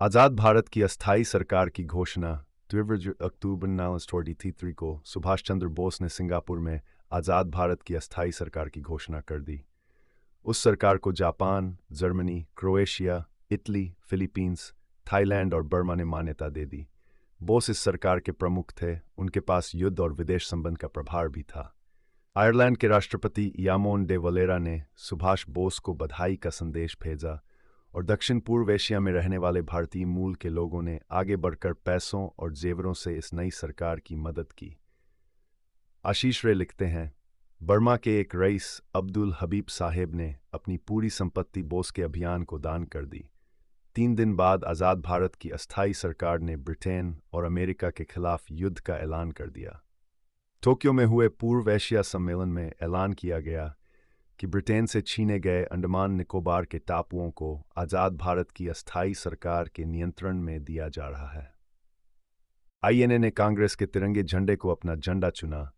आज़ाद भारत की अस्थायी सरकार की घोषणा 23 अक्टूबर 1943 को सुभाष चंद्र बोस ने सिंगापुर में आज़ाद भारत की अस्थायी सरकार की घोषणा कर दी। उस सरकार को Japan, Germany, Croatia, Italy, Philippines, Thailand और बर्मा ने मान्यता दे दी। बोस इस सरकार के प्रमुख थे, उनके पास युद्ध और विदेश संबंध का प्रभार भी था। आयरलैंड के राष्ट्रपति यामोन डे वलेरा ने सुभाष बोस को बधाई का संदेश भेजा और दक्षिण पूर्व एशिया में रहने वाले भारतीय मूल के लोगों ने आगे बढ़कर पैसों और जेवरों से इस नई सरकार की मदद की। आशीष रे लिखते हैं, बर्मा के एक रईस अब्दुल हबीब साहेब ने अपनी पूरी संपत्ति बोस के अभियान को दान कर दी। 3 दिन बाद आज़ाद भारत की अस्थायी सरकार ने ब्रिटेन और अमेरिका के खिलाफ युद्ध का ऐलान कर दिया। टोक्यो में हुए पूर्व एशिया सम्मेलन में ऐलान किया गया कि ब्रिटेन से छीने गए अंडमान निकोबार के टापुओं को आज़ाद भारत की अस्थायी सरकार के नियंत्रण में दिया जा रहा है। आईएनए ने कांग्रेस के तिरंगे झंडे को अपना झंडा चुना,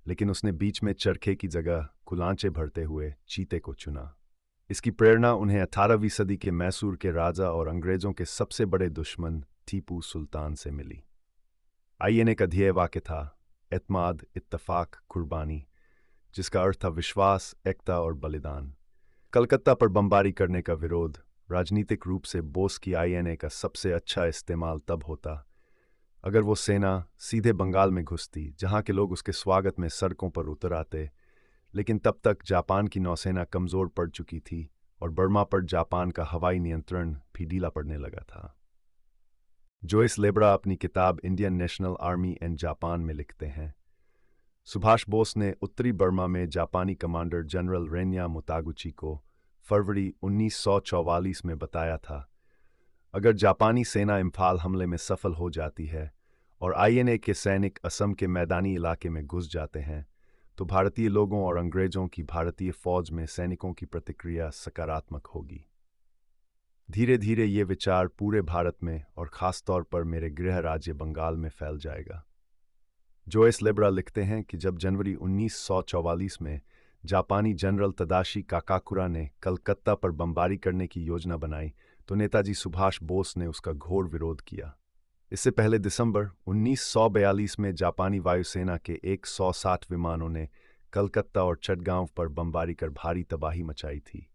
लेकिन उसने बीच में चरखे की जगह कुलांचे भरते हुए चीते को चुना। इसकी प्रेरणा उन्हें 18वीं सदी के मैसूर के राजा और अंग्रेजों के सबसे बड़े दुश्मन टीपू सुल्तान से मिली। आईएनए का ध्येय वाक्य था एतमाद, इत्तफाक, कुर्बानी, जिसका अर्थ था विश्वास, एकता और बलिदान। कलकत्ता पर बमबारी करने का विरोध। राजनीतिक रूप से बोस की आईएनए का सबसे अच्छा इस्तेमाल तब होता अगर वो सेना सीधे बंगाल में घुसती, जहां के लोग उसके स्वागत में सड़कों पर उतर आते। लेकिन तब तक जापान की नौसेना कमजोर पड़ चुकी थी और बर्मा पर जापान का हवाई नियंत्रण भी ढीला पड़ने लगा था। जोइस लेब्रा अपनी किताब Indian national army and Japan में लिखते हैं, सुभाष बोस ने उत्तरी बर्मा में जापानी कमांडर जनरल रेन्या मुतागुची को फरवरी 1944 में बताया था, अगर जापानी सेना इम्फाल हमले में सफल हो जाती है और आईएनए के सैनिक असम के मैदानी इलाके में घुस जाते हैं, तो भारतीय लोगों और अंग्रेजों की भारतीय फौज में सैनिकों की प्रतिक्रिया सकारात्मक होगी। धीरे धीरे ये विचार पूरे भारत में और ख़ास तौर पर मेरे गृह राज्य बंगाल में फैल जाएगा। जोइस लेब्रा लिखते हैं कि जब जनवरी 1944 में जापानी जनरल तदाशी काकाकुरा ने कलकत्ता पर बमबारी करने की योजना बनाई, तो नेताजी सुभाष बोस ने उसका घोर विरोध किया। इससे पहले दिसंबर 1942 में जापानी वायुसेना के 160 विमानों ने कलकत्ता और चटगांव पर बमबारी कर भारी तबाही मचाई थी।